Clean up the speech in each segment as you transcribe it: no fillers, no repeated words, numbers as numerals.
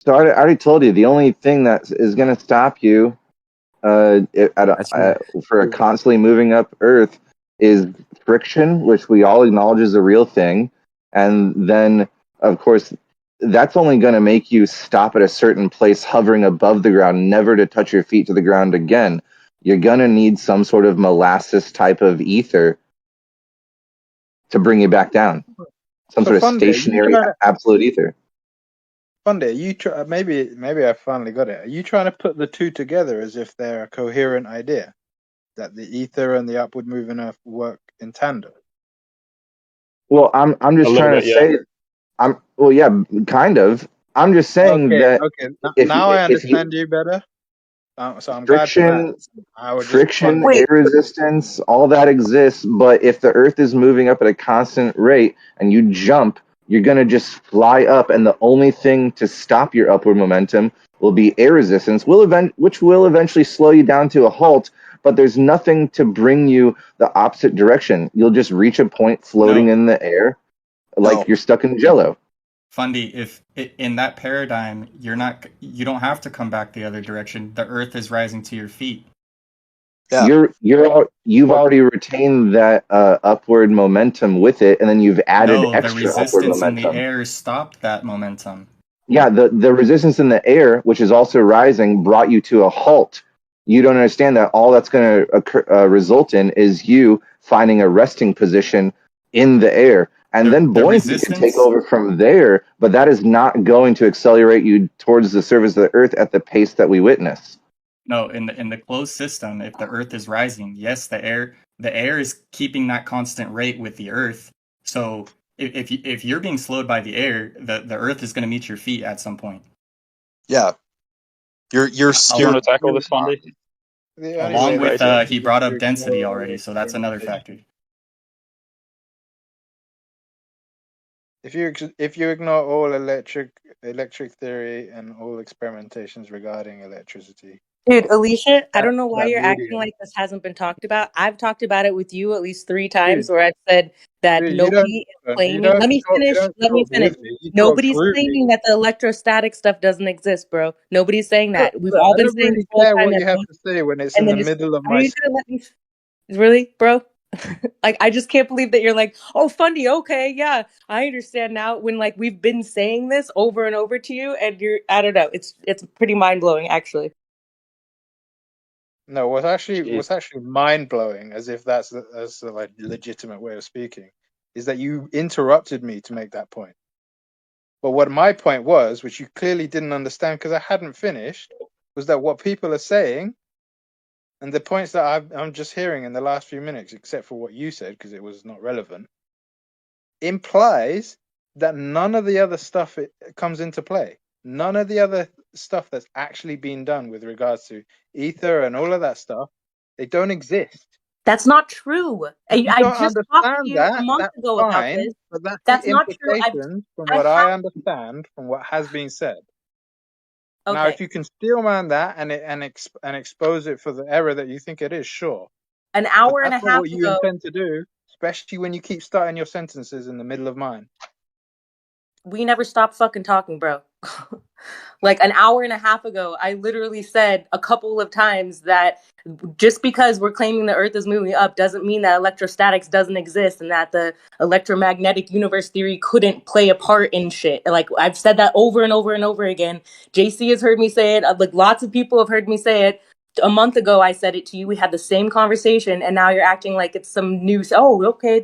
So I already told you the only thing that is going to stop you for a constantly moving up Earth is friction, which we all acknowledge is a real thing, and then of course that's only going to make you stop at a certain place, hovering above the ground, never to touch your feet to the ground again. You're going to need some sort of molasses type of ether to bring you back down. Some sort of stationary, absolute ether. Fundy, maybe I finally got it. Are you trying to put the two together as if they're a coherent idea? That the ether and the upward moving Earth work in tandem? Well, I'm just trying to say, kind of. I'm just saying that. Okay. Now I understand you better. So I'm friction, glad friction, air resistance, all that exists. But if the Earth is moving up at a constant rate and you jump, you're gonna just fly up, and the only thing to stop your upward momentum will be air resistance, which will eventually slow you down to a halt. But there's nothing to bring you the opposite direction. You'll just reach a point floating in the air, like you're stuck in jello. Fundy, if in that paradigm, you don't have to come back the other direction. The Earth is rising to your feet. Yeah. You've already retained that upward momentum with it, and then you've added extra upward momentum. The resistance in the air stopped that momentum. Yeah, the resistance in the air, which is also rising, brought you to a halt. You don't understand that all that's going to result in is you finding a resting position in the air. And then buoyancy can take over from there, but that is not going to accelerate you towards the surface of the Earth at the pace that we witness. No, in the closed system, if the Earth is rising, yes, the air is keeping that constant rate with the Earth. So if you're being slowed by the air, the Earth is going to meet your feet at some point. Yeah, you're going to tackle this, Fundy. Along with he brought up density already, so that's another factor. If you ignore all electric theory and all experimentations regarding electricity. Dude, Alicia, I don't know why you're acting like this hasn't been talked about. I've talked about it with you at least 3 times where I've said that nobody is claiming. Let me finish. Nobody's claiming that the electrostatic stuff doesn't exist, bro. Nobody's saying that. We've all been saying this whole time. What you have to say when it's in the middle of my. Really, bro? Like, I just can't believe that you're like, oh, Fundy, okay, yeah, I understand now, when like we've been saying this over and over to you, and you're, I don't know, it's pretty mind-blowing, actually. No, what's actually mind-blowing, as if that's a like legitimate way of speaking, is that you interrupted me to make that point. But what my point was, which you clearly didn't understand because I hadn't finished, was that what people are saying, and the points that I'm just hearing in the last few minutes, except for what you said, because it was not relevant, implies that none of the other stuff comes into play. None of the other stuff that's actually been done with regards to ether and all of that stuff, they don't exist. That's not true. I just talked to you a month ago about this. But that's not true. From what I understand, from what has been said. Okay. Now, if you can steelman that and expose it for the error that you think it is, sure. An hour and a half ago. That's what you intend to do, especially when you keep starting your sentences in the middle of mine. We never stopped fucking talking, bro. Like an hour and a half ago, I literally said a couple of times that just because we're claiming the Earth is moving up doesn't mean that electrostatics doesn't exist and that the electromagnetic universe theory couldn't play a part in shit. Like, I've said that over and over and over again. JC has heard me say it. Like, lots of people have heard me say it. A month ago, I said it to you. We had the same conversation, and now you're acting like it's some news. Oh, okay,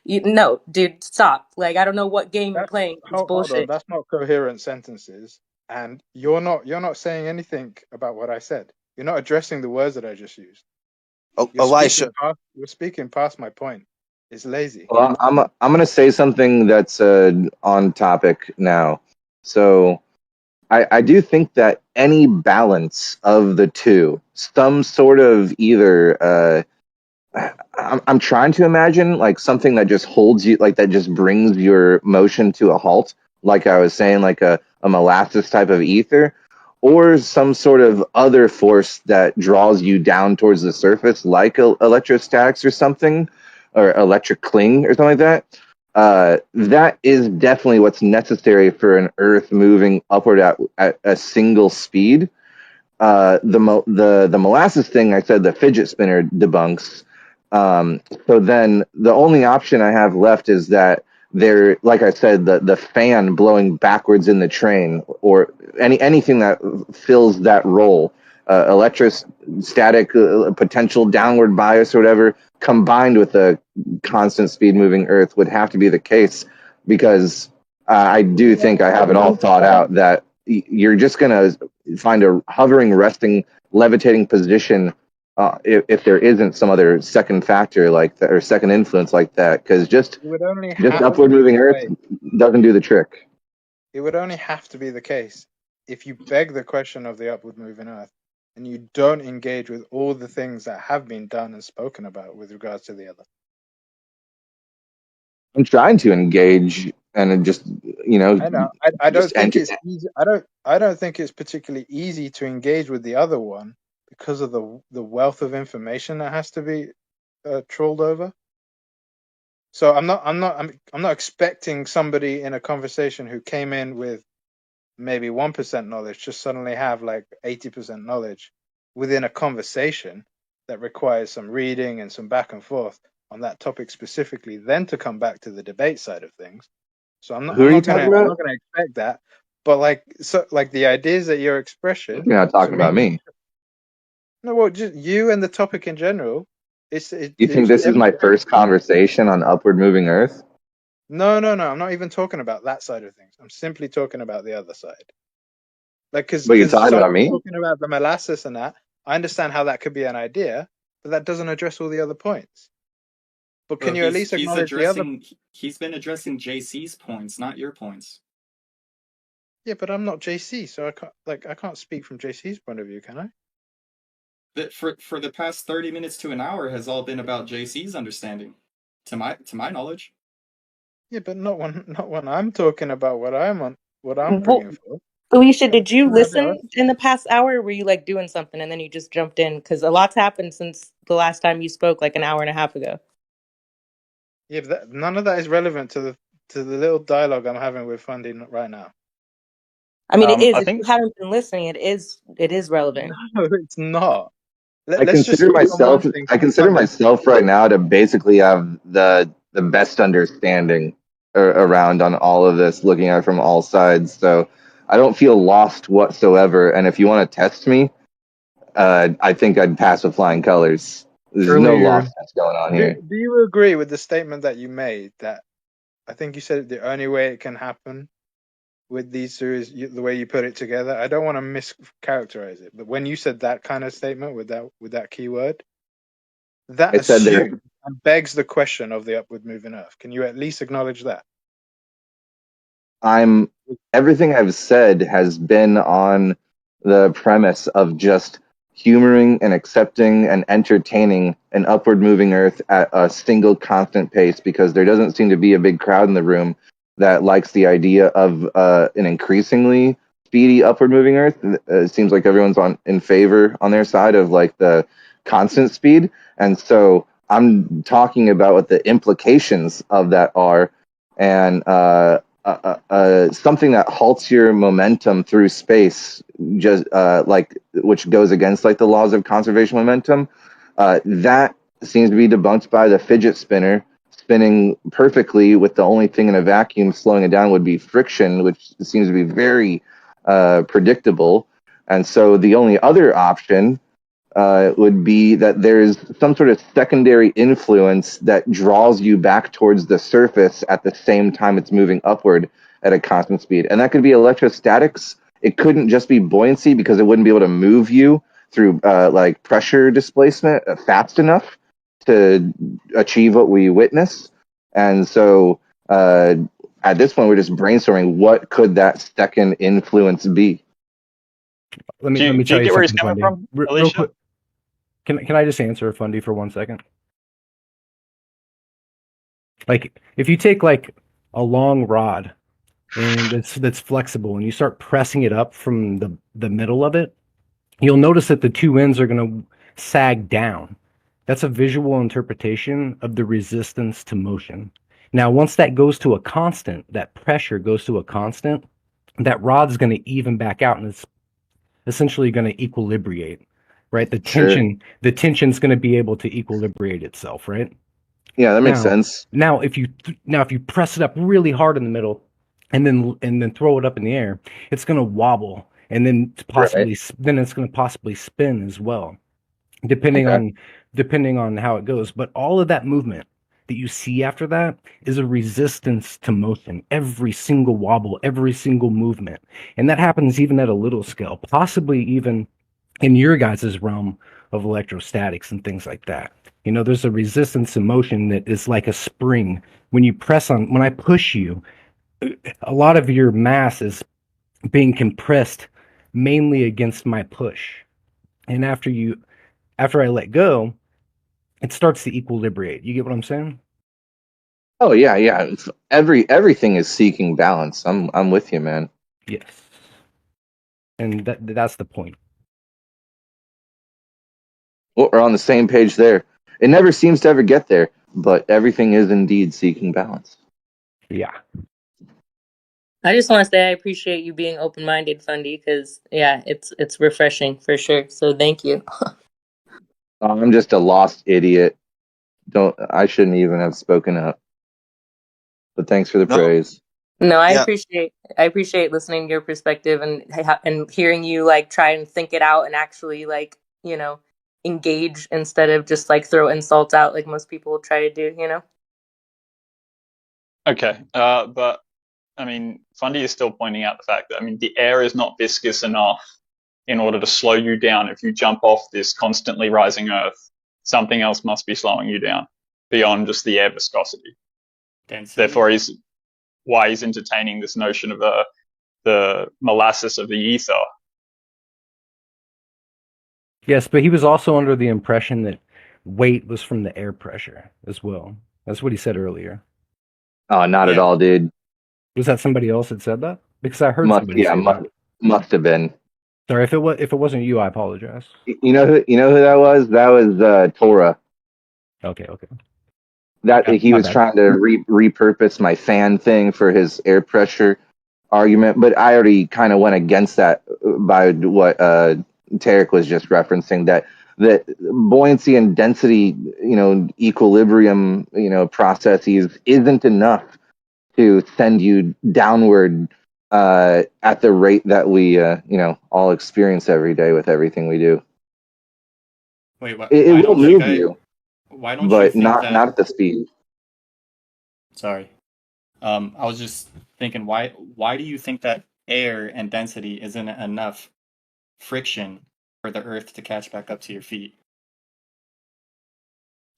no, dude, stop. Like, I don't know what game you're playing. It's bullshit. Hold on. That's not coherent sentences, and you're not saying anything about what I said. You're not addressing the words that I just used. Elisha, you're speaking past my point. It's lazy. Well, I'm gonna say something that's on topic now. So, I do think that any balance of the two, some sort of either, I'm trying to imagine like something that just holds you, like that just brings your motion to a halt, like I was saying, like a molasses type of ether, or some sort of other force that draws you down towards the surface, like electrostatics or something, or electric cling or something like that. that is definitely what's necessary for an Earth moving upward at a single speed. The molasses thing, I said the fidget spinner debunks. So then the only option I have left is that there, like I said, the fan blowing backwards in the train, or anything that fills that role, electrostatic potential downward bias or whatever, combined with a constant speed moving Earth would have to be the case, because I do think I have it all thought out that you're just gonna find a hovering, resting, levitating position if there isn't some other second factor like that, or second influence like that, because just It would only just have upward to be moving the Earth case. doesn't do the trick. It would only have to be the case if you beg the question of the upward moving Earth and you don't engage with all the things that have been done and spoken about with regards to the other. I'm trying to engage and just I know. I don't just think enter. it's easy. I don't think it's particularly easy to engage with the other one because of the wealth of information that has to be trawled over. So I'm not expecting somebody in a conversation who came in with maybe 1% knowledge just suddenly have like 80% knowledge within a conversation that requires some reading and some back and forth on that topic specifically, then to come back to the debate side of things. So I'm Who are you not talking gonna about? expect that. But like the ideas that you're expressing You're not to talking about me, me. no, well, just you and the topic in general. You think this is my first conversation on upward moving Earth? No. I'm not even talking about that side of things. I'm simply talking about the other side. Like, But you're because talking about someone me? talking about the molasses and that, I understand how that could be an idea, but that doesn't address all the other points. But Bro, can you at least he's acknowledge the other? he's been addressing JC's points, not your points. Yeah, but I'm not JC, so I can't speak from JC's point of view, can I? That for the past 30 minutes to an hour has all been about JC's understanding, to my knowledge. Yeah, but not when I'm talking about what I'm Well, bringing forth. Alicia, did you Can I be listen honest? in the past hour? Or were you like doing something and then you just jumped in? Because a lot's happened since the last time you spoke, like an hour and a half ago. Yeah, but none of that is relevant to the little dialogue I'm having with Fundy right now. I mean, it is. I If you think haven't been listening, it is relevant. No, it's not. I Let's just consider speak on one myself thing I from consider Fundy's myself right now to basically have the best understanding around on all of this, looking at it from all sides. So I don't feel lost whatsoever. And if you want to test me, I think I'd pass with flying colors. There's no Earlier, lostness going on here. Do you agree with the statement that you made that I think you said the only way it can happen with these two is the way you put it together? I don't want to mischaracterize it, but when you said that kind of statement with that keyword, that I said there. assumes and begs the question of the upward moving Earth. Can you at least acknowledge that? Everything I've said has been on the premise of just humoring and accepting and entertaining an upward moving Earth at a single constant pace, because there doesn't seem to be a big crowd in the room that likes the idea of an increasingly speedy upward moving Earth. It seems like everyone's in favor on their side of like the constant speed, and so I'm talking about what the implications of that are, and something that halts your momentum through space, just like, which goes against like the laws of conservation momentum. That seems to be debunked by the fidget spinner spinning perfectly, with the only thing in a vacuum slowing it down would be friction, which seems to be very predictable. And so the only other option would be that there's some sort of secondary influence that draws you back towards the surface at the same time it's moving upward at a constant speed. And that could be electrostatics. It couldn't just be buoyancy, because it wouldn't be able to move you through like pressure displacement fast enough to achieve what we witness. And so at this point, we're just brainstorming what could that second influence be. let me do you tell you get where he's something, coming Fundy. from, Real Alicia? quick, can I just answer Fundy for 1 second? Like, if you take like a long rod and that's flexible, and you start pressing it up from the middle of it, you'll notice that the two ends are going to sag down. That's a visual interpretation of the resistance to motion. Now, once that goes to a constant, that pressure goes to a constant, that rod's going to even back out and it's essentially going to equilibrate, right? Sure. The tension's going to be able to equilibrate itself, right? Yeah, that makes Now, sense. now if you press it up really hard in the middle and then throw it up in the air, it's going to wobble and then Right. it's going to possibly spin as well, depending Okay. on how it goes. But all of that movement that you see after that is a resistance to motion. Every single wobble, every single movement, and that happens even at a little scale, possibly even in your guys' realm of electrostatics and things like that. There's a resistance to motion that is like a spring. When I push you, a lot of your mass is being compressed mainly against my push. And after I let go, it starts to equilibrate. You get what I'm saying? Oh yeah, yeah. Everything is seeking balance. I'm with you, man. Yes. And that's the point. Well, we're on the same page there. It never seems to ever get there, but everything is indeed seeking balance. Yeah. I just want to say I appreciate you being open-minded, Fundy, because yeah, it's refreshing for sure. So thank you. I'm just a lost idiot. I shouldn't even have spoken up. But thanks for the No, praise. No, yeah. I appreciate listening to your perspective and hearing you like try and think it out and actually like, engage instead of just like throw insults out like most people try to do. Okay, but I mean, Fundy is still pointing out the fact that the air is not viscous enough in order to slow you down if you jump off this constantly rising Earth. Something else must be slowing you down beyond just the air viscosity. Density. Therefore, why he's entertaining this notion of the molasses of the ether. Yes, but he was also under the impression that weight was from the air pressure as well. That's what he said earlier. Oh, not at Yeah. all, dude. Was that somebody else that said that? Because I heard somebody say that. Must have been. Sorry, if it wasn't you, I apologize. You know who that was? That was Torah. Okay, okay. That Yeah, he my was bad. trying to repurpose my fan thing for his air pressure argument, but I already kind of went against that by what Tarek was just referencing, that buoyancy and density, equilibrium, processes isn't enough to send you downward at the rate that we, all experience every day with everything we do. Wait, It will move you, why don't you but think not that? at the speed. Sorry. I was just thinking, why do you think that air and density isn't enough friction for the Earth to catch back up to your feet?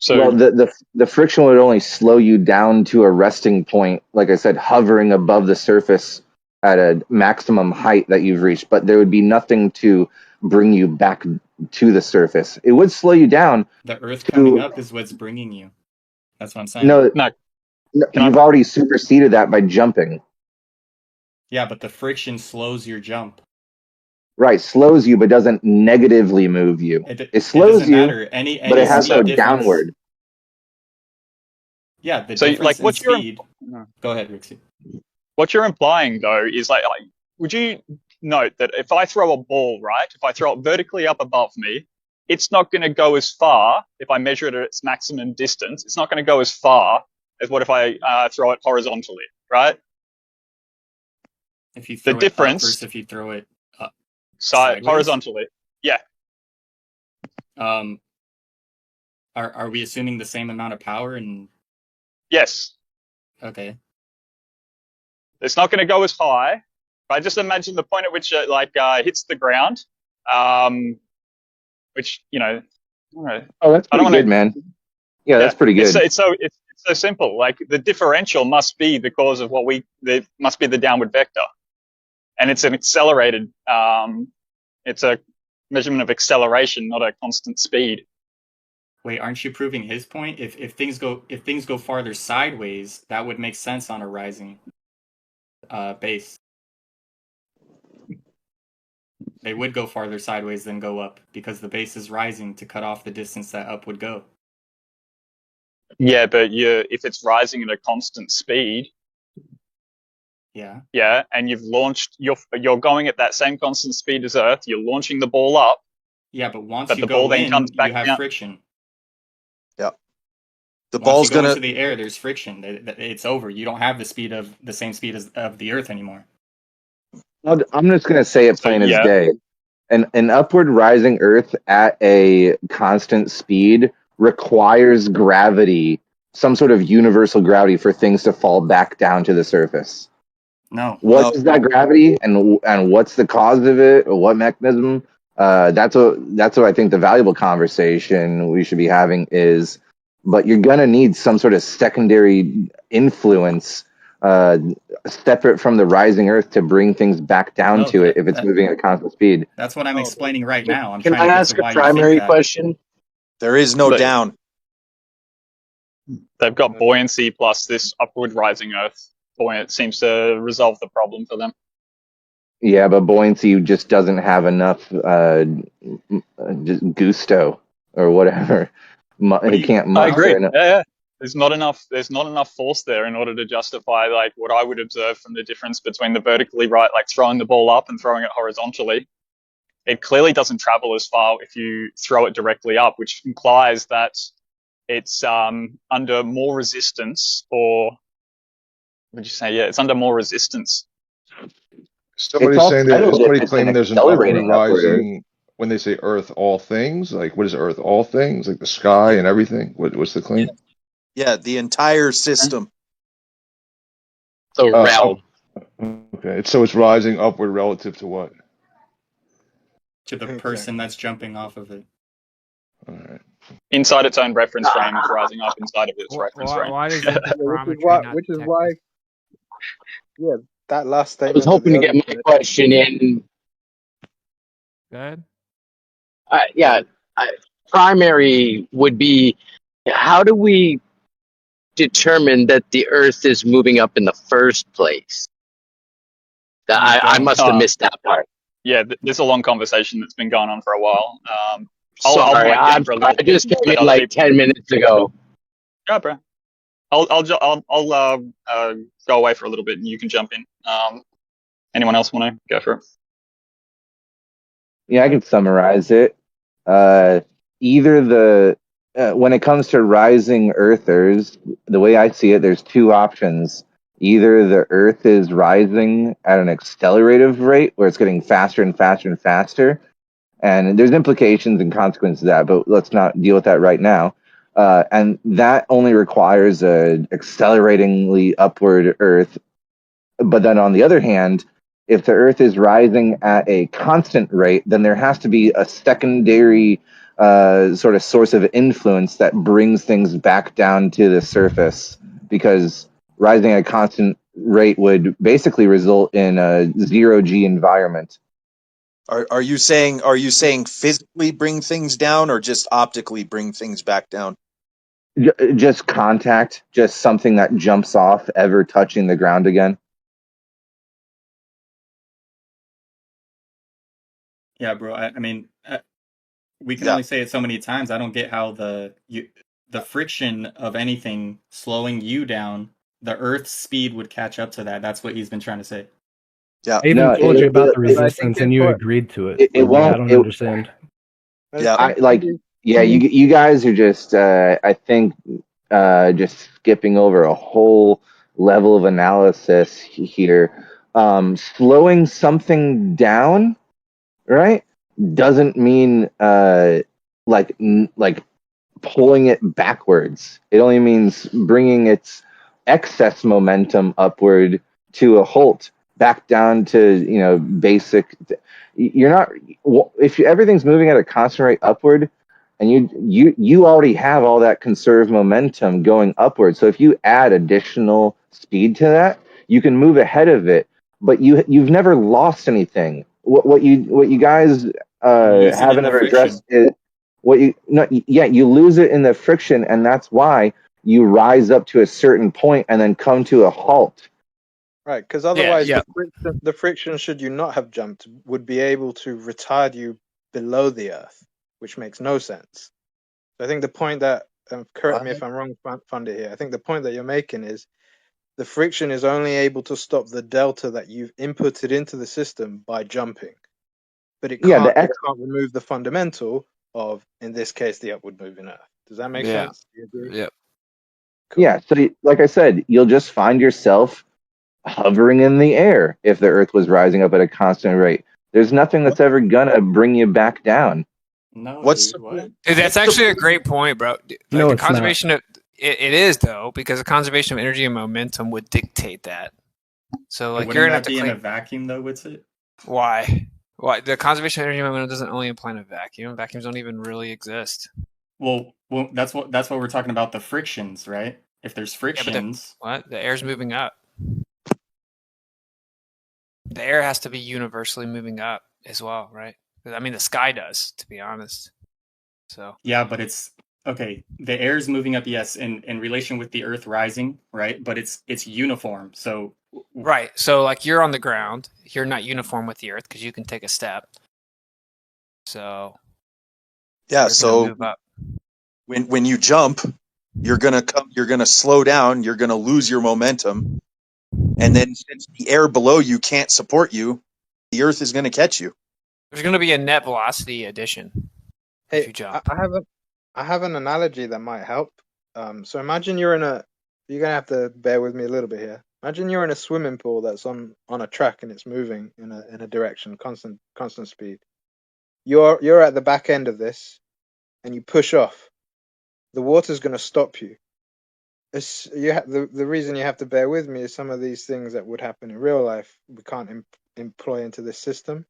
Well, So, the friction would only slow you down to a resting point, like I said, hovering above the surface at a maximum height that you've reached, but there would be nothing to bring you back to the surface. It would slow you down The Earth coming to up is what's bringing you. That's what I'm saying. no, no, can I? you've already superseded that by jumping. Yeah, but the friction slows your jump. Right, slows you but doesn't negatively move you. It It it slows doesn't you, matter. but Any it has no speed difference. downward. Yeah, the So, like, difference in speed. Go ahead, Rixie. what you're implying though is like, would you note that if I throw a ball, right, if I throw it vertically up above me, it's not going to go as far if I measure it at its maximum distance. It's not going to go as far as what if I throw it horizontally, right? If you The throw it up difference, versus if you throw it side sideways. horizontally, yeah. Um, are we assuming the same amount of power? And Yes, okay, it's not going to go as high. Right? Just imagine the point at which it hits the ground, which I don't know. Oh, that's I don't pretty want good, to. man. Yeah, Yeah, that's pretty good. it's so simple. Like the differential must be the cause of must be the downward vector, and it's an accelerated. It's a measurement of acceleration, not a constant speed. wait, aren't you proving his point? If things go farther sideways, that would make sense on a rising base. They would go farther sideways than go up because the base is rising to cut off the distance that up would go. Yeah, but if it's rising at a constant speed, Yeah. and you're going at that same constant speed as Earth, you're launching the ball up, Yeah, but once but you the ball go then comes in, back you have down. friction. Yeah. The Once you ball's go gonna. into the air, there's friction. It's over. You don't have the same speed of the Earth anymore. I'm just going to say it So plain as yeah, day. An upward rising Earth at a constant speed requires gravity, some sort of universal gravity for things to fall back down to the surface. No. What No. is that gravity, and what's the cause of it, or what mechanism? That's what I think the valuable conversation we should be having is. But you're gonna need some sort of secondary influence, separate from the rising Earth, to bring things back down No, to it if it's moving at a constant speed. that's what I'm explaining right now. I'm Can trying I to get ask to a why you think primary that. question? There is no But- down. they've got buoyancy plus this upward rising Earth. Buoyant seems to resolve the problem for them. Yeah, but buoyancy just doesn't have enough just gusto or whatever. It can't I agree. muster enough. Yeah. There's not enough force there in order to justify like what I would observe from the difference between the vertically right, like throwing the ball up and throwing it horizontally. It clearly doesn't travel as far if you throw it directly up, which implies that it's under more resistance, or would you say, yeah, it's under more resistance. Somebody It's all saying titled somebody as an claiming there's an upward accelerating upward. rising when they say Earth all things. Like, what is Earth all things? Like the sky and everything. What's the claim? Yeah, the entire system. The realm. Okay, so it's rising upward relative to what? To the person that's jumping off of it. All right. Inside its own reference frame, it's rising up inside of its reference frame. Why does interferometry not Which is detect why, it? yeah, that last I statement. was hoping to get my question in. Go ahead. Primary would be, how do we determine that the Earth is moving up in the first place? I must have missed that part. Yeah, there's a long conversation that's been going on for a while. Sorry, I'll mic down for a little I just bit, came let in other like people- 10 minutes ago. Yeah, bro. I'll go away for a little bit and you can jump in. Anyone else want to go for it? Yeah, I can summarize it. Either when it comes to rising earthers, the way I see it, there's two options. Either the Earth is rising at an accelerative rate, where it's getting faster and faster and faster, and there's implications and consequences of that, but let's not deal with that right now. And that only requires a acceleratingly upward Earth. But then on the other hand, if the Earth is rising at a constant rate, then there has to be a secondary sort of source of influence that brings things back down to the surface, because rising at a constant rate would basically result in a zero-G environment. Are you saying physically bring things down or just optically bring things back down? Just contact, just something that jumps off ever touching the ground again. Yeah, bro. I mean, we can Yeah. only say it so many times. I don't get how the friction of anything slowing you down, the Earth's speed would catch up to that. That's what he's been trying to say. Yeah. I even told you about the I think resistance, and you agreed to it. It won't. I don't understand. Yeah. You guys are just, I think, just skipping over a whole level of analysis here. Slowing something down, right, doesn't mean like pulling it backwards. It only means bringing its excess momentum upward to a halt, back down to basic. You're not, if everything's moving at a constant rate upward, and you already have all that conserved momentum going upward. So if you add additional speed to that, you can move ahead of it. But you've never lost anything. What you guys haven't ever addressed is you lose it in the friction, and that's why you rise up to a certain point and then come to a halt. Right, because otherwise yeah. the friction, should you not have jumped, would be able to retard you below the Earth, which makes no sense. So I think the point that correct me if I'm wrong, Fundy here. I think the point that you're making is the friction is only able to stop the delta that you've inputted into the system by jumping, but it Yeah, can't remove the fundamental of, in this case, the upward moving Earth. Does that make sense? Do you agree? Yep. Cool. Yeah, so like I said, you'll just find yourself hovering in the air if the Earth was rising up at a constant rate. There's nothing that's ever gonna bring you back down. No, What's dude, what? Dude, that's actually a great point, bro. Like No, the it's not. conservation of it is though, because the conservation of energy and momentum would dictate that. So like Wouldn't you're gonna that have to be in a claim vacuum though, Witsit? why? Why the conservation of energy and momentum doesn't only apply in a vacuum. Vacuums don't even really exist. Well, that's what we're talking about, the frictions, right? If there's Yeah, frictions, but the air's moving up. The air has to be universally moving up as well, right? I mean, the sky does, to be honest. So yeah, but it's okay. The air is moving up, yes, in relation with the Earth rising, right? But it's uniform. So right, so like you're on the ground, you're not uniform with the Earth because you can take a step. So Yeah, you're so gonna move up. when you jump, you're gonna slow down, you're gonna lose your momentum, and then since the air below you can't support you, the Earth is gonna catch you. There's gonna be a net velocity addition if Hey, you jump. I have an analogy that might help. So imagine you're gonna have to bear with me a little bit here. Imagine you're in a swimming pool that's on a track and it's moving in a direction, constant speed. You're at the back end of this, and you push off. The water's gonna stop you. The reason you have to bear with me is some of these things that would happen in real life we can't employ into this system.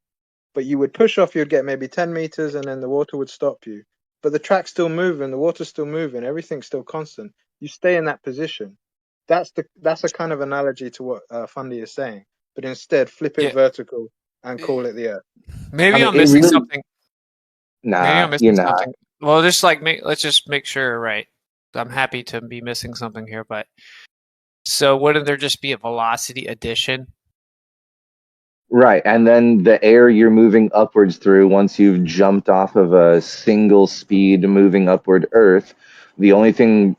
But you would push off, you'd get maybe 10 meters, and then the water would stop you. But the track's still moving, the water's still moving, everything's still constant. You stay in that position. That's a kind of analogy to what Fundy is saying. But instead, flip it Yeah. vertical and call it the Earth. Maybe I mean, I'm it missing really- something. Maybe Nah, I'm you're missing not. something. Well, just like let's just make sure, right? I'm happy to be missing something here, but so wouldn't there just be a velocity addition? Right, and then the air you're moving upwards through, once you've jumped off of a single speed moving upward Earth, the only thing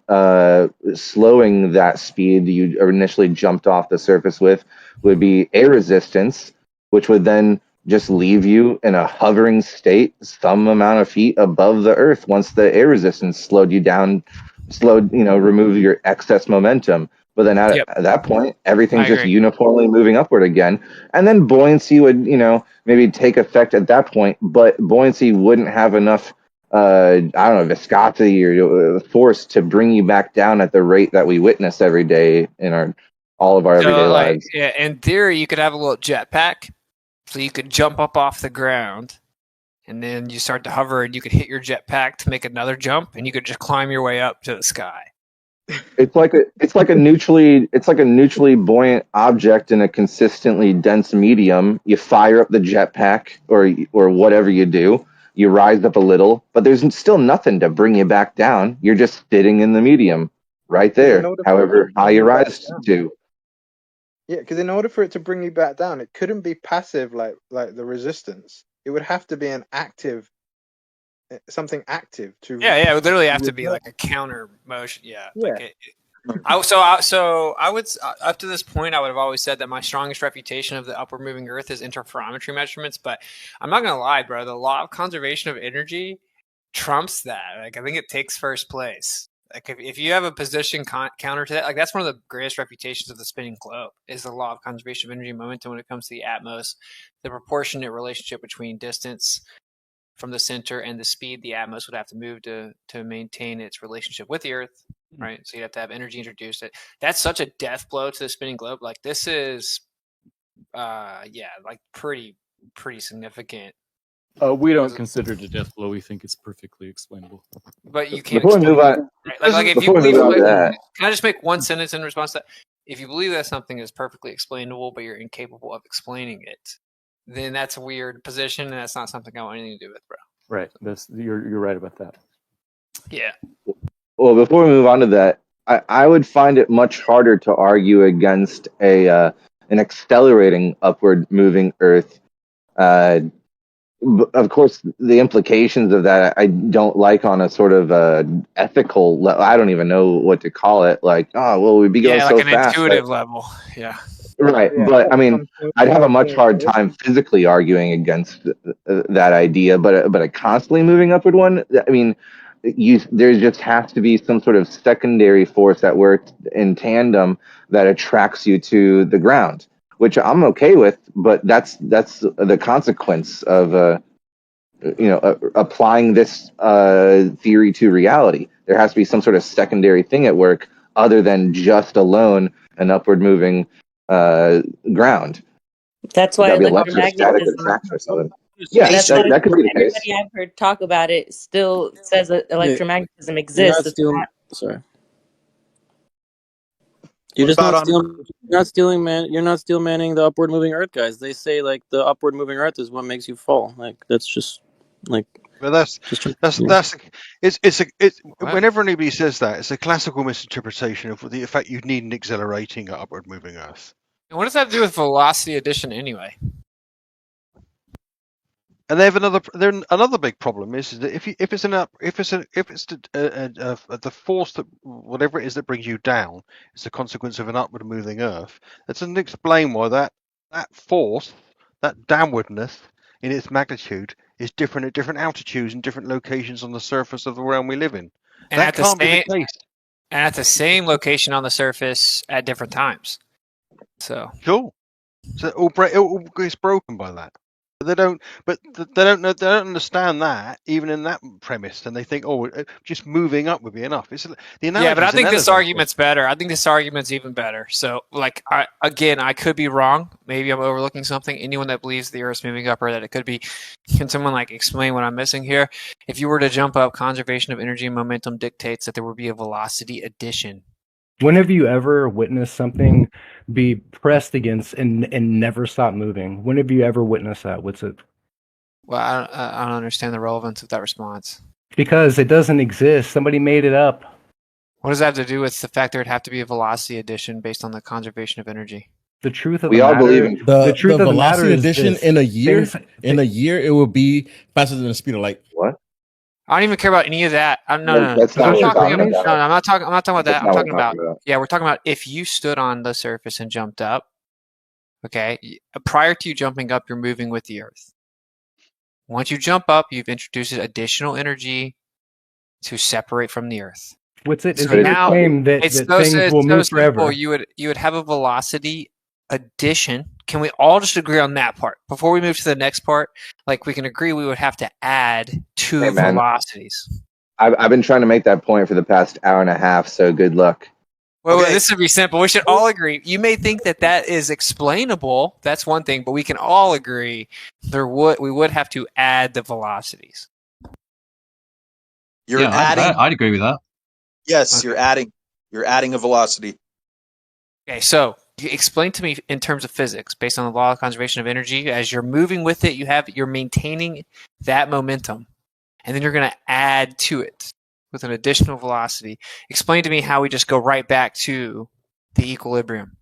slowing that speed you initially jumped off the surface with would be air resistance, which would then just leave you in a hovering state some amount of feet above the Earth once the air resistance slowed you down, removed your excess momentum. But then at that point, everything's I just agree. uniformly moving upward again. And then buoyancy would, maybe take effect at that point, but buoyancy wouldn't have enough, viscosity or force to bring you back down at the rate that we witness every day in all of our everyday lives. Yeah, in theory, you could have a little jetpack, so you could jump up off the ground, and then you start to hover, and you could hit your jetpack to make another jump, and you could just climb your way up to the sky. It's like a neutrally buoyant object in a consistently dense medium. You fire up the jetpack or whatever you do. You rise up a little, but there's still nothing to bring you back down. You're just sitting in the medium right there, however high you rise to. Yeah, because in order for it to bring you back down, it couldn't be passive like the resistance. It would have to be something active to. Yeah, it would literally have to be like a counter motion. Yeah. Like so I would up to this point I would have always said that my strongest refutation of the upward moving Earth is interferometry measurements, but I'm not gonna lie, bro. The law of conservation of energy trumps that. Like I think it takes first place. Like if you have a position counter to that, like that's one of the greatest reputations of the spinning globe is the law of conservation of energy and momentum when it comes to the atmos, the proportionate relationship between distance from the center and the speed the atmos would have to move to maintain its relationship with the Earth, right? So you'd have to have energy introduced. That's such a death blow to the spinning globe. Like this is, like pretty significant. We don't consider it a death blow. We think it's perfectly explainable. But you can't Before we move on, right? Like if you believe, can I just make one sentence in response to that? If you believe that something is perfectly explainable, but you're incapable of explaining it, then that's a weird position, and that's not something I want anything to do with, bro. Right. You're right about that. Yeah. Well, before we move on to that, I would find it much harder to argue against an accelerating upward moving Earth, of course, the implications of that I don't like on a sort of ethical level. I don't even know what to call it. Like, oh, well, we'd be going Yeah, like so an fast. intuitive level. Yeah. Right. Yeah, But I mean, I'd have a much hard time physically arguing against that idea. But a constantly moving upward one, I mean, there just has to be some sort of secondary force that works in tandem that attracts you to the ground, which I'm okay with. But that's the consequence of applying this theory to reality. There has to be some sort of secondary thing at work other than just alone an upward moving ground. That's why That'd be electrostatic electromagnetism. attraction or something. Yeah, That's that, why that could be the case. everybody I've heard talk about it still says that electromagnetism You're exists. not stealing. Sorry. You're What just about not on? stealing. You're not stealing, man. You're not still manning the upward moving Earth, guys. They say like the upward moving Earth is what makes you fall. Like that's just like. But that's What? whenever anybody says that, it's a classical misinterpretation of the fact you need an accelerating upward moving Earth. And what does that have to do with velocity addition anyway? And they have another big problem is that if it's the force that whatever it is that brings you down is a consequence of an upward moving Earth, that doesn't explain why that force, that downwardness in its magnitude, is different at different altitudes and different locations on the surface of the realm we live in. And That at the can't be same the case. and at the same location on the surface at different times. So Sure. So it all gets broken by that. But they don't know. They don't understand that even in that premise, and they think, oh, just moving up would be enough. It's the analogy. yeah, but I think this elevator. argument's better. I think this argument's even better. So, like, I could be wrong. Maybe I'm overlooking something. Anyone that believes the Earth's moving up or that it could be, can someone like explain what I'm missing here? If you were to jump up, conservation of energy and momentum dictates that there would be a velocity addition. When have you ever witnessed something be pressed against and never stop moving? When have you ever witnessed that? Witsit? Well, I don't understand the relevance of that response. Because it doesn't exist. Somebody made it up. What does that have to do with the fact there would have to be a velocity addition based on the conservation of energy? The truth of We the all matter, believe in the truth of the matter velocity is addition this. in a year. Things- In a year, it will be faster than the speed of light. What? I don't even care about any of that. No. That's not what we're talking about. No, I'm not talking about that. That's I'm not what talking we're about, talking about. yeah, we're talking about if you stood on the surface and jumped up, okay, prior to you jumping up, you're moving with the Earth. Once you jump up, you've introduced additional energy to separate from the Earth. Witsit, is So it now your claim that it's things will move forever? You would have a velocity addition. Can we all just agree on that part before we move to the next part? Like we can agree we would have to add two Hey, man. velocities. I've been trying to make that point for the past hour and a half. So good luck. Well, this would be simple. We should all agree. You may think that is explainable. That's one thing, but we can all agree we would have to add the velocities. You're adding. I'd agree with that. Yes, you're adding a velocity. Okay, so you explain to me in terms of physics, based on the law of conservation of energy, as you're moving with it, you're maintaining that momentum, and then you're going to add to it with an additional velocity. Explain to me how we just go right back to the equilibrium.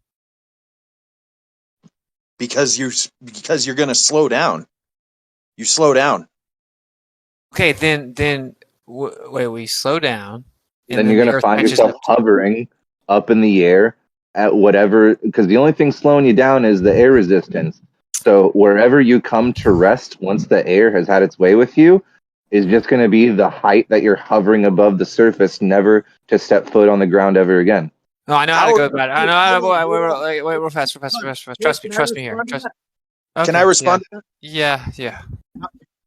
Because you're going to slow down. You slow down. Okay, then wait, we slow down. And then you're going to find yourself hovering up in the air at whatever, because the only thing slowing you down is the air resistance. So wherever you come to rest, once the air has had its way with you, is just going to be the height that you're hovering above the surface, never to step foot on the ground ever again. No, I know how to go about it. I know how to wait, real fast. Trust me here. Can I respond? Yeah.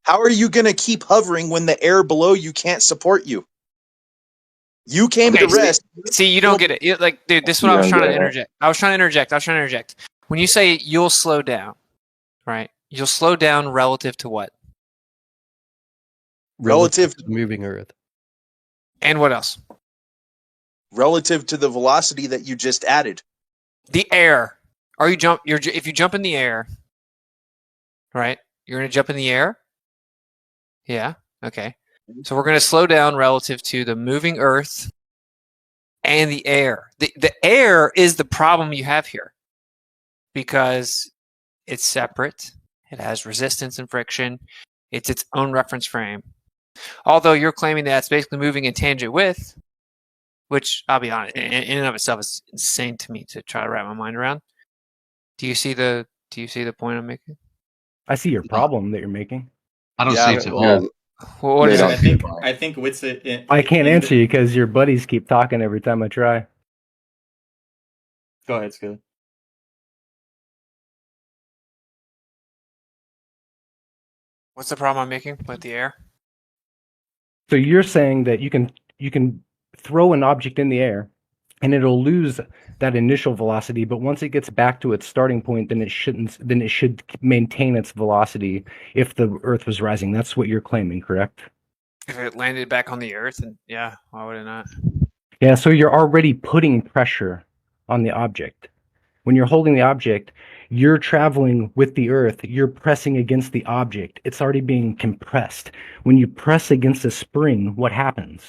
How are you going to keep hovering when the air below you can't support you? You came to rest. See, you don't get it. Dude, this is what I was trying to interject. I was trying to interject. When you say you'll slow down, right? You'll slow down relative to what? Relative to the moving Earth. And what else? Relative to the velocity that you just added. The air. If you jump in the air, right? You're going to jump in the air? Yeah. Okay. So we're going to slow down relative to the moving Earth and the air. The air is the problem you have here because it's separate. It has resistance and friction. It's its own reference frame. Although you're claiming that it's basically moving in tangent with, which I'll be honest, in and of itself is insane to me to try to wrap my mind around. Do you see the point I'm making? I see your problem that you're making. I don't see it at Yeah, all. Well, what is I it? think Witsit. I can't answer you because your buddies keep talking every time I try. Go ahead, Skilly. What's the problem I'm making with the air? So you're saying that you can throw an object in the air and it'll lose that initial velocity, but once it gets back to its starting point, then it should maintain its velocity if the Earth was rising. That's what you're claiming, correct? If it landed back on the Earth, and yeah, why would it not? Yeah, so you're already putting pressure on the object. When you're holding the object, you're traveling with the Earth, you're pressing against the object. It's already being compressed. When you press against a spring, what happens?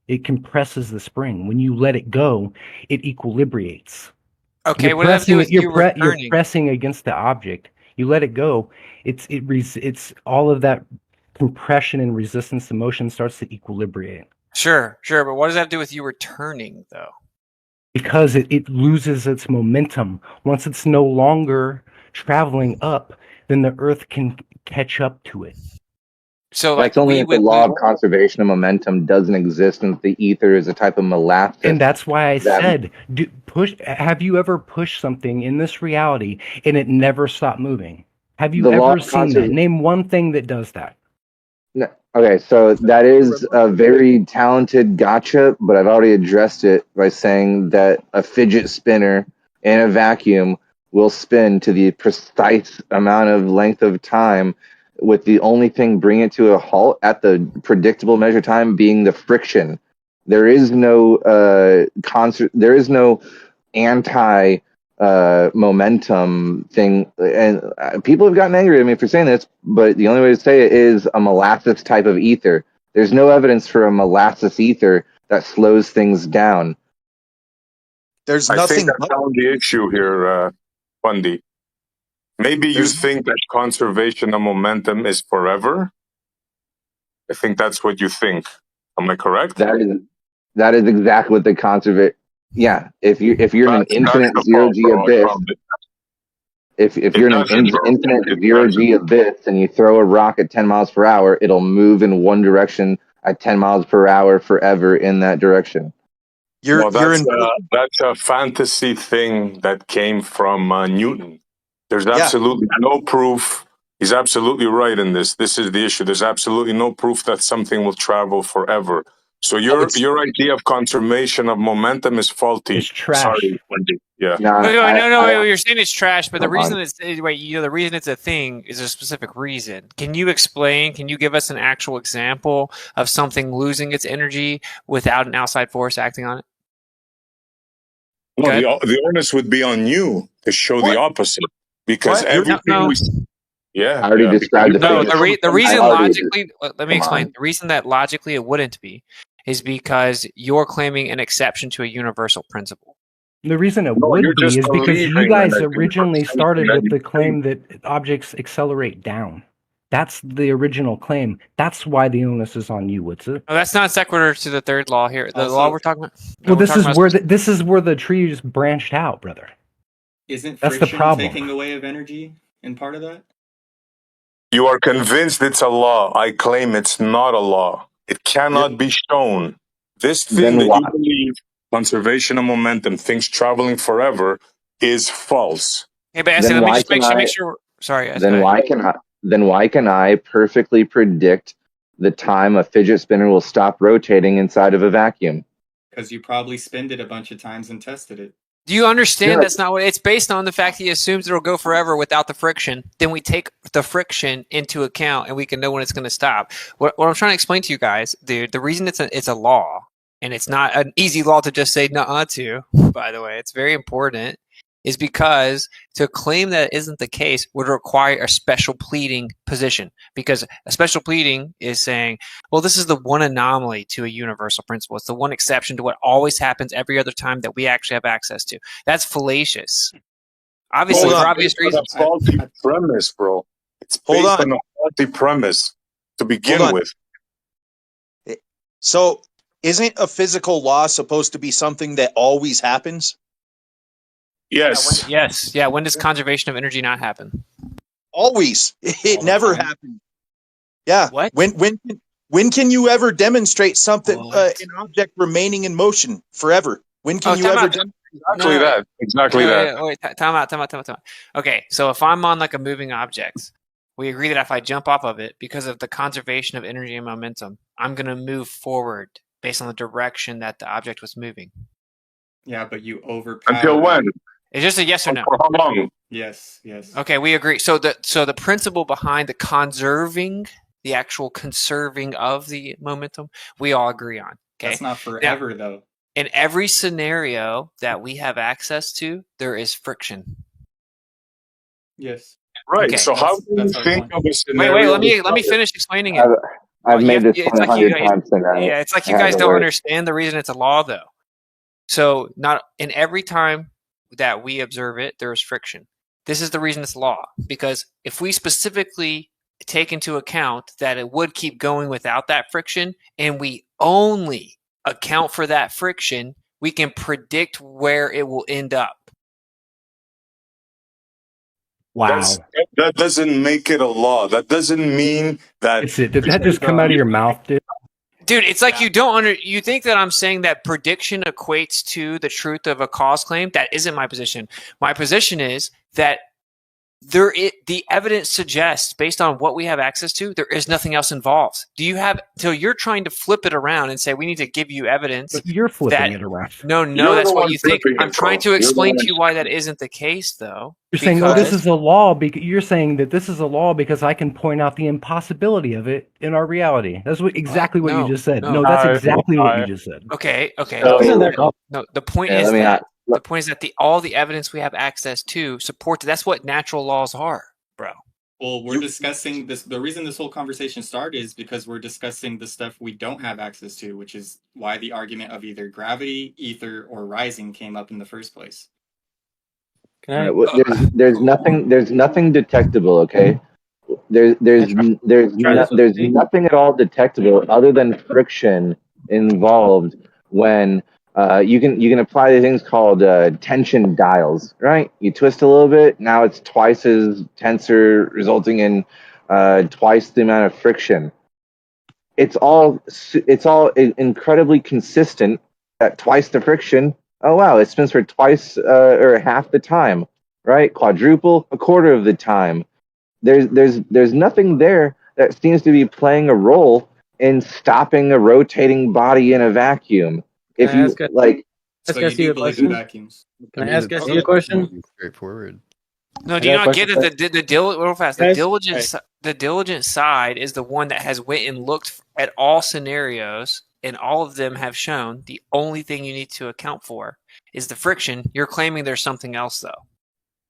It compresses the spring. When you let it go, it equilibrates. Okay, what does that do with you returning? You're pressing against the object. You let it go. It's all of that compression and resistance to motion starts to equilibrate. Sure, but what does that do with you returning, though? Because it loses its momentum. Once it's no longer traveling up, then the Earth can catch up to it. So, that's only if the law of conservation of momentum doesn't exist and the ether is a type of molasses. And that's why I said, have you ever pushed something in this reality and it never stopped moving? Have you ever seen that? Name one thing that does that. No. Okay, so that is a very talented gotcha, but I've already addressed it by saying that a fidget spinner in a vacuum will spin to the precise amount of length of time, with the only thing bringing it to a halt at the predictable measure time being the friction. There is no there is no anti momentum thing, and people have gotten angry at me for saying this, but the only way to say it is a molasses type of ether. There's no evidence for a molasses ether that slows things down. There's I nothing. think I found the issue here, Fundy. Maybe you think that conservation of momentum is forever. I think that's what you think. Am I correct? That is exactly what the conservation. Yeah, if you're in an infinite zero G abyss, if you're in an infinite zero G abyss and you throw a rock at 10 miles per hour, it'll move in one direction at 10 miles per hour forever in that direction. That's a fantasy thing that came from Newton. There's absolutely no proof. He's absolutely right in this. This is the issue. There's absolutely no proof that something will travel forever. So your idea of conservation of momentum is faulty. It's trash. Sorry, Wendy. Yeah. No. You're saying it's trash, but the reason the reason it's a thing is a specific reason. Can you explain? Can you give us an actual example of something losing its energy without an outside force acting on it? No, the onus would be on you to show the opposite, because everything I already described the reason logically. Let me explain. The reason that logically it wouldn't be is because you're claiming an exception to a universal principle. The reason it would be is because you guys originally started with the claim that objects accelerate down. That's the original claim. That's why the onus is on you, Witsit. Oh, that's not sequitur to the third law here. The law we're talking about. Well, this is where the trees branched out, brother. Isn't that's friction the problem. taking away of energy in part of that? You are convinced it's a law. I claim it's not a law. It cannot be shown. This thing that you believe, conservation of momentum, things traveling forever, is false. Hey, but let me just make sure. Sorry. Then why can I perfectly predict the time a fidget spinner will stop rotating inside of a vacuum? Because you probably spinned it a bunch of times and tested it. Do you understand that's not what it's based on? The fact he assumes it'll go forever without the friction. Then we take the friction into account and we can know when it's going to stop. What I'm trying to explain to you guys, dude, the reason it's a law, and it's not an easy law to just say nuh-uh to, by the way, it's very important, is because to claim that it isn't the case would require a special pleading position, because a special pleading is saying, well, this is the one anomaly to a universal principle. It's the one exception to what always happens every other time that we actually have access to. That's fallacious. Obviously, for obvious reasons. It's a faulty premise, bro. It's based on a faulty premise. to begin with. So, isn't a physical law supposed to be something that always happens? Yes. Yeah. When does conservation of energy not happen? Always. It never happens. Yeah. What? When can you ever demonstrate something, an object remaining in motion forever? When can you ever demonstrate? Exactly that. Wait, time out. Okay, so if I'm on like a moving object, we agree that if I jump off of it, because of the conservation of energy and momentum, I'm going to move forward based on the direction that the object was moving. Yeah, but you overpower. Until when? It's just a yes or no. For how long? Yes. Okay, we agree. So the principle behind the actual conserving of the momentum, we all agree on. Okay, that's not forever though. In every scenario that we have access to, there is friction. Yes. Right. Okay. So how do you think of a scenario? Wait. Let me finish explaining it. I've made this point 100 times tonight. Yeah, it's like you guys don't understand the reason it's a law, though. So not in every time that we observe it, there is friction. This is the reason it's law, because if we specifically take into account that it would keep going without that friction, and we only account for that friction, we can predict where it will end up. Wow. That doesn't make it a law. That doesn't mean that. Did that just come out of your mouth, dude? Dude, it's like you think that I'm saying that prediction equates to the truth of a cause claim. That isn't my position. My position is that the evidence suggests, based on what we have access to, there is nothing else involved. So you're trying to flip it around and say we need to give you evidence. But you're flipping it around. No, that's what you think. I'm trying to explain to you why that isn't the case, though. You're saying, "Oh, this is a law." You're saying that this is a law because I can point out the impossibility of it in our reality. That's exactly what you just said. No, that's exactly what you just said. Okay. So, No, the point is that all the evidence we have access to supports. That's what natural laws are, bro. Well, we're discussing this. The reason this whole conversation started is because we're discussing the stuff we don't have access to, which is why the argument of either gravity, ether, or rising came up in the first place. There's nothing detectable. Okay, there's nothing at all detectable other than friction involved when you can apply these things called tension dials, right? You twist a little bit, now it's twice as tensor, resulting in twice the amount of friction. It's all incredibly consistent at twice the friction. Oh wow, it spins for twice or half the time, right? Quadruple, a quarter of the time. There's nothing there that seems to be playing a role in stopping a rotating body in a vacuum. If you like, so you do believe in vacuums. Can I ask you a question? Straightforward. No, do you not get that the diligent side is the one that has went and looked at all scenarios, and all of them have shown the only thing you need to account for is the friction. You're claiming there's something else, though.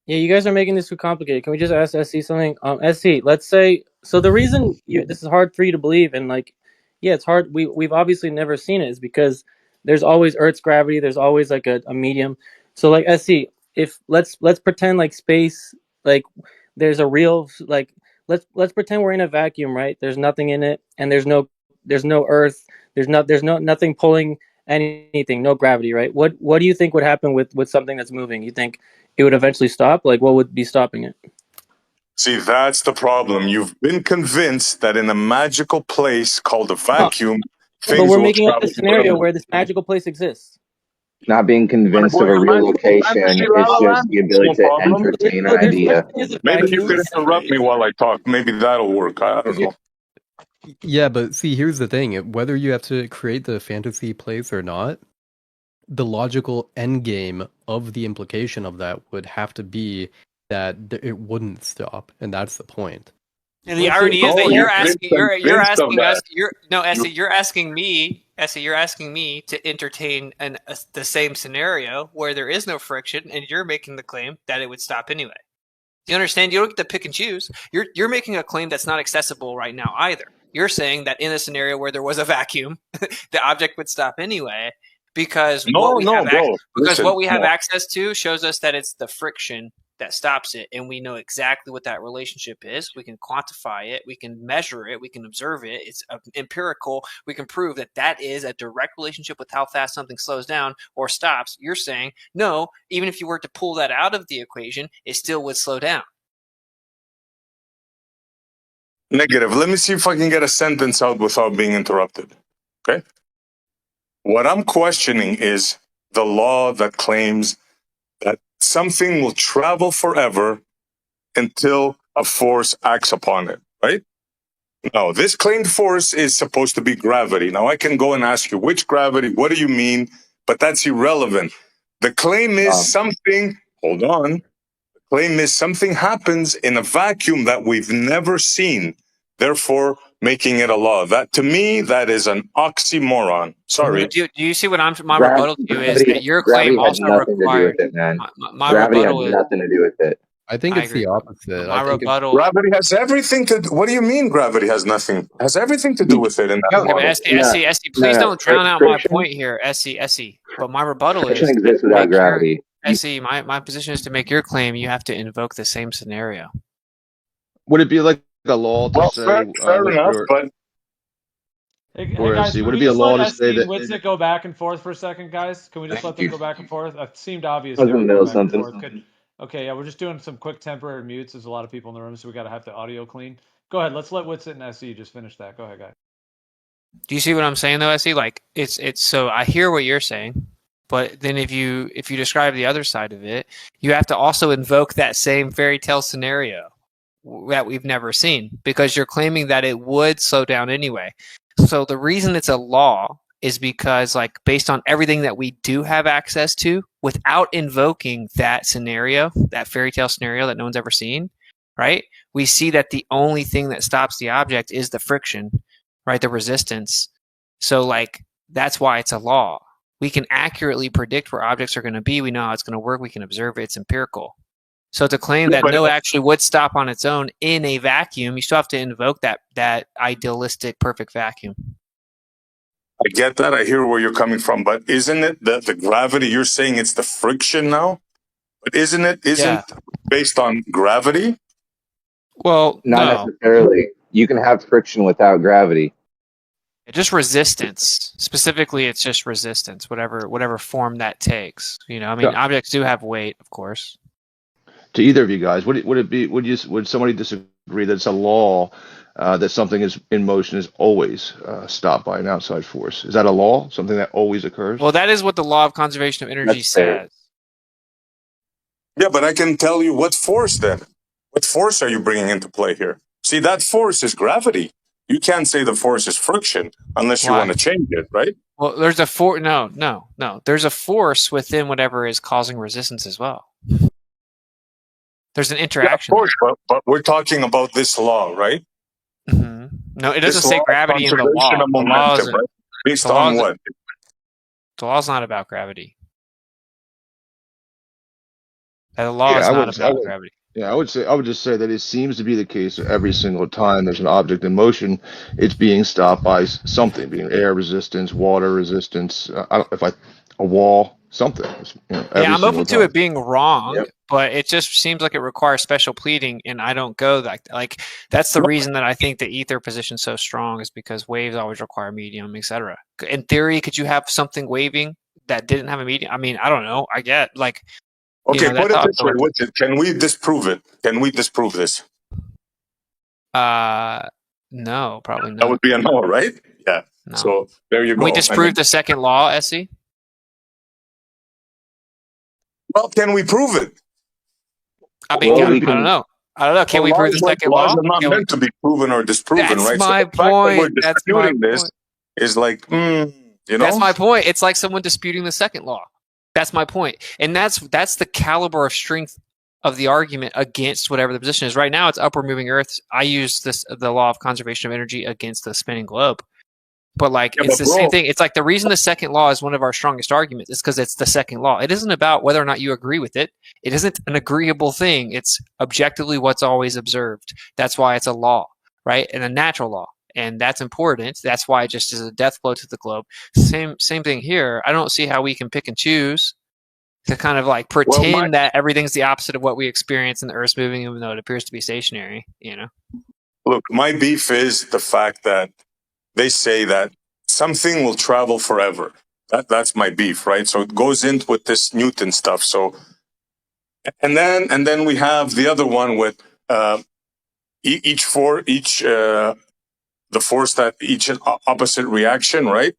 Yeah, you guys are making this too complicated. Can we just ask SC something? SC, let's say, so the reason this is hard for you to believe, and like, yeah, it's hard. We've obviously never seen it, is because there's always Earth's gravity. There's always like a medium. So like SC, if let's pretend like space, like there's a real, like let's pretend we're in a vacuum, right? There's nothing in it, and there's no Earth. There's nothing pulling anything, no gravity, right? What do you think would happen with something that's moving? You think it would eventually stop? Like, what would be stopping it? See, that's the problem. You've been convinced that in a magical place called a vacuum, things but we're will making up travel a scenario forever. where this magical place exists. not being convinced of a real location. It's just the ability to entertain an idea. Maybe you could interrupt me while I talk. Maybe that'll work. I don't know. Yeah, but see, here's the thing. Whether you have to create the fantasy place or not, the logical end game of the implication of that would have to be that it wouldn't stop, and that's the point. And the irony is that you're asking me to entertain the same scenario where there is no friction, and you're making the claim that it would stop anyway. Do you understand? You don't get to pick and choose. You're making a claim that's not accessible right now either. You're saying that in a scenario where there was a vacuum, the object would stop anyway because what we have access to shows us that it's the friction that stops it, and we know exactly what that relationship is. We can quantify it, we can measure it, we can observe it. It's empirical. We can prove that that is a direct relationship with how fast something slows down or stops. You're saying, no, even if you were to pull that out of the equation, it still would slow down. Negative. Let me see if I can get a sentence out without being interrupted. Okay? What I'm questioning is the law that claims that something will travel forever until a force acts upon it, right? No, this claimed force is supposed to be gravity. Now, I can go and ask you, which gravity? What do you mean? But that's irrelevant. The claim is something, hold on. The claim is something happens in a vacuum that we've never seen, therefore making it a law. That, to me, that is an oxymoron. Sorry. Do you see what my rebuttal to you is that your claim Gravity had also nothing to do requires with it, man. my Gravity had rebuttal is nothing to do with it. I think I it's agree. the opposite. My I think rebuttal. Gravity has everything to. What do you mean? Gravity has nothing? Has everything to do with it in that No, Okay, but model. SC, please don't drown out my friction. point here, SC. But my rebuttal Friction is to exists without make your gravity. SC. My position is to make your claim. You have to invoke the same scenario. Would it be like a law to Well, say fair enough, but Hey or guys, SC? can Would we it be a just law let to SC say and that? Witsit go back and forth for a second, guys? Can we just let them go back and forth? It seemed obvious I was they in were the middle going of back and something. forth. Okay, yeah, we're just doing some quick temporary mutes. There's a lot of people in the room, so we gotta have the audio clean. Go ahead, let's let Witsit and SC just finish that. Go ahead, guys. Do you see what I'm saying though, SC? Like it's so I hear what you're saying, but then if you describe the other side of it, you have to also invoke that same fairy tale scenario that we've never seen because you're claiming that it would slow down anyway. So the reason it's a law is because like based on everything that we do have access to without invoking that scenario, that fairy tale scenario that no one's ever seen, right? We see that the only thing that stops the object is the friction, right? The resistance. So like that's why it's a law. We can accurately predict where objects are going to be. We know how it's going to work. We can observe it. It's empirical. So to claim that no, it actually would stop on its own in a vacuum, you still have to invoke that idealistic perfect vacuum. I get that. I hear where you're coming from, but isn't it the gravity? You're saying it's the friction now, but isn't it based on gravity? Well, Not necessarily. You can have friction without gravity. Just resistance. Specifically, it's just resistance, whatever form that takes. You know, I mean, objects do have weight, of course. To either of you guys, would it be? Would somebody disagree that it's a law that something is in motion is always stopped by an outside force? Is that a law? Something that always occurs? Well, that is what the law of conservation of energy says. Yeah, but I can tell you what force then. What force are you bringing into play here? See, that force is gravity. You can't say the force is friction unless you want to change it, right? Well, there's a force. No. There's a force within whatever is causing resistance as well. There's an interaction. Yeah, of course, but we're talking about this law, right? Mm-hmm. No, it doesn't This say law gravity in the conservation law. of momentum, right? Based on what? The law's not about gravity. The law is not about gravity. Yeah, I would just say that it seems to be the case that every single time there's an object in motion, it's being stopped by something, being air resistance, water resistance, a wall, something. Yeah, I'm open to it being wrong, but it just seems like it requires special pleading, and I don't go like that's the reason that I think the ether position is so strong is because waves always require medium, etc. In theory, could you have something waving that didn't have a medium? I mean, I don't know. I get like. Okay, put it this way. Can we disprove it? Can we disprove this? No, probably not. That would be a no, right? Yeah. No. So there you go. Can we disprove the second law, SC? Well, can we prove it? I mean, I don't know. Can we prove the second law? Laws are not meant to be proven or disproven, right? That's my point. That's my point. Is like, you know. That's my point. It's like someone disputing the second law. That's my point, and that's the caliber of strength of the argument against whatever the position is. Right now, it's upward moving Earth. I use the law of conservation of energy against the spinning globe. But it's the same thing. It's like the reason the second law is one of our strongest arguments is because it's the second law. It isn't about whether or not you agree with it. It isn't an agreeable thing. It's objectively what's always observed. That's why it's a law, right? And a natural law. And that's important. That's why it just is a death blow to the globe. Same thing here. I don't see how we can pick and choose to kind of like pretend that everything's the opposite of what we experience and the Earth's moving, even though it appears to be stationary. Look, my beef is the fact that they say that something will travel forever. That's my beef, right? So it goes into with this Newton stuff. So, and then we have the other one with the force that each opposite reaction, right?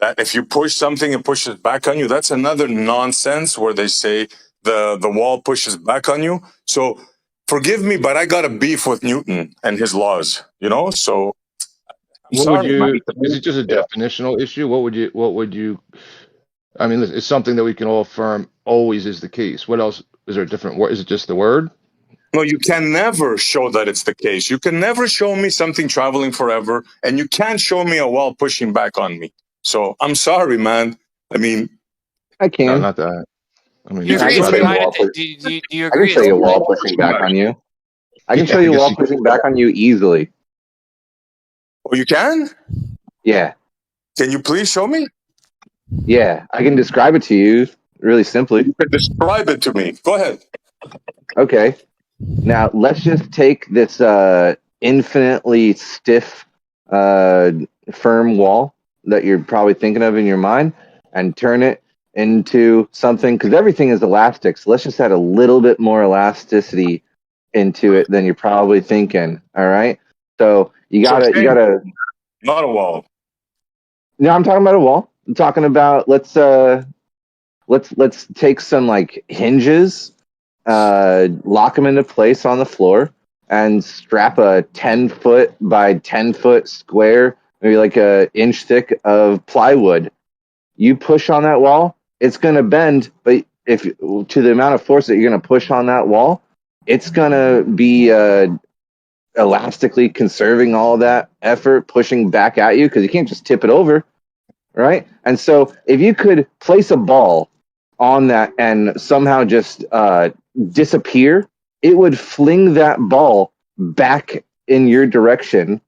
That if you push something, it pushes back on you. That's another nonsense where they say the wall pushes back on you. So forgive me, but I got a beef with Newton and his laws. So I'm What would sorry, man. you? Is it just a definitional issue? What would you? I mean, it's something that we can all affirm always is the case. What else? Is there a different word? Is it just the word? No, you can never show that it's the case. You can never show me something traveling forever, and you can't show me a wall pushing back on me. So I'm sorry, man. I mean, I can. No, not that. I mean, Do you agree? I can show you a wall Do you I can agree? show you a wall pushing back on you. I can show you a wall pushing back on you easily. Oh, you can? Yeah. Can you please show me? Yeah, I can describe it to you really simply. You can describe it to me. Go ahead. Okay. Now, let's just take this infinitely stiff, firm wall that you're probably thinking of in your mind and turn it into something, because everything is elastic. So let's just add a little bit more elasticity into it than you're probably thinking. All right. So you gotta. Not a wall. No, I'm talking about a wall. I'm talking about let's take some like hinges, lock them into place on the floor, and strap a 10-foot by 10-foot square, maybe like a inch thick of plywood. You push on that wall, it's gonna bend, but if to the amount of force that you're gonna push on that wall, it's gonna be elastically conserving all that effort pushing back at you, because you can't just tip it over, right? And so if you could place a ball on that and somehow just disappear, it would fling that ball back in your direction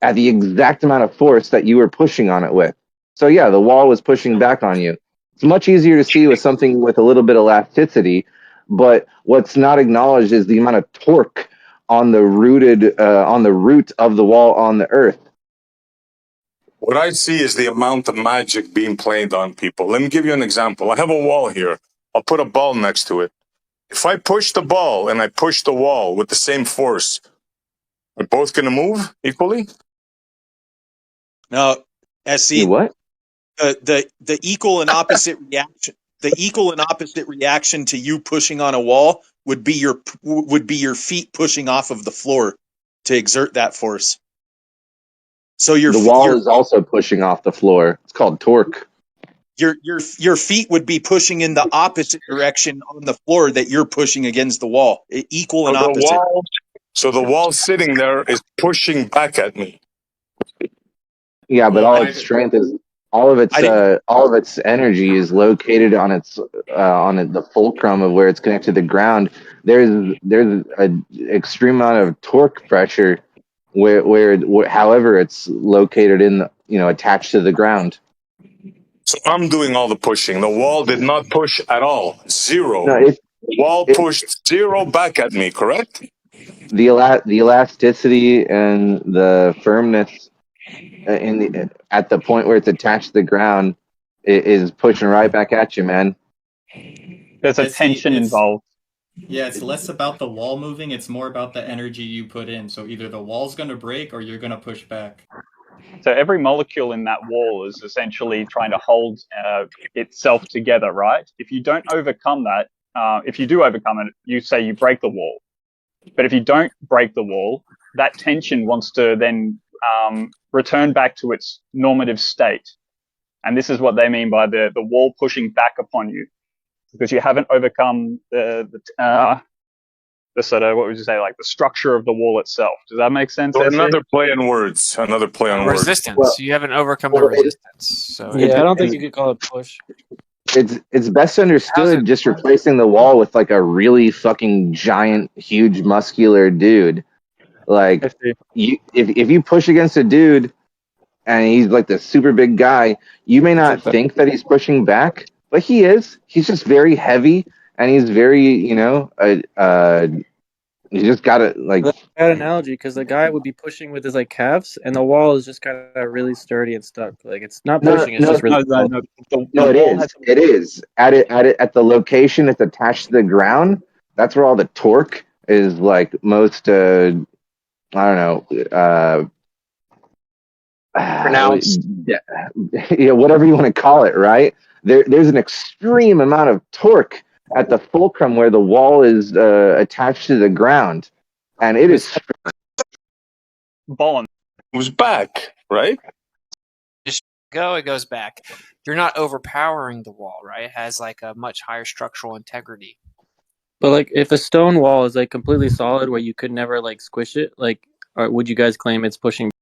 at the exact amount of force that you were pushing on it with. So yeah, the wall was pushing back on you. It's much easier to see with something with a little bit of elasticity, but what's not acknowledged is the amount of torque on the root of the wall on the earth. What I see is the amount of magic being played on people. Let me give you an example. I have a wall here. I'll put a ball next to it. If I push the ball and I push the wall with the same force, are both going to move equally? Now, SC, what? The equal and opposite reaction. The equal and opposite reaction to you pushing on a wall would be your feet pushing off of the floor to exert that force. So the wall is also pushing off the floor. It's called torque. Your feet would be pushing in the opposite direction on the floor that you're pushing against the wall. Equal and opposite. So the wall sitting there is pushing back at me. Yeah, but all its strength is all of its energy is located on the fulcrum of where it's connected to the ground. There's an extreme amount of torque pressure where however it's located in attached to the ground. So I'm doing all the pushing. The wall did not push at all. Zero. No, wall pushed zero back at me, correct? The elasticity and the firmness at the point where it's attached to the ground is pushing right back at you, man. There's a tension involved. Yeah, it's less about the wall moving, it's more about the energy you put in. So either the wall's going to break or you're going to push back. So every molecule in that wall is essentially trying to hold itself together, right? If you don't overcome that, if you do overcome it, you say you break the wall. But if you don't break the wall, that tension wants to then return back to its normative state. And this is what they mean by the wall pushing back upon you, because you haven't overcome the sort of, what would you say, like the structure of the wall itself. Does that make sense? So another play on words. Resistance. Well, you haven't overcome the resistance. So yeah, I don't think you could call it push. It's best understood just replacing the wall with like a really fucking giant, huge, muscular dude. Like if you push against a dude and he's like the super big guy, you may not think that he's pushing back, but he's just very heavy, and he's very, you just gotta like. That's a bad analogy because the guy would be pushing with his like calves, and the wall is just kind of really sturdy and stuck. Like it's not pushing; it's just really. No, it is. It is at the location it's attached to the ground. That's where all the torque is like most. I don't know. Pronounced. Yeah, whatever you want to call it, right? There's an extreme amount of torque at the fulcrum where the wall is attached to the ground, and it is. Bolin was back, right? Just it goes back. You're not overpowering the wall, right? It has like a much higher structural integrity. But like, if a stone wall is like completely solid where you could never like squish it, like, would you guys claim it's pushing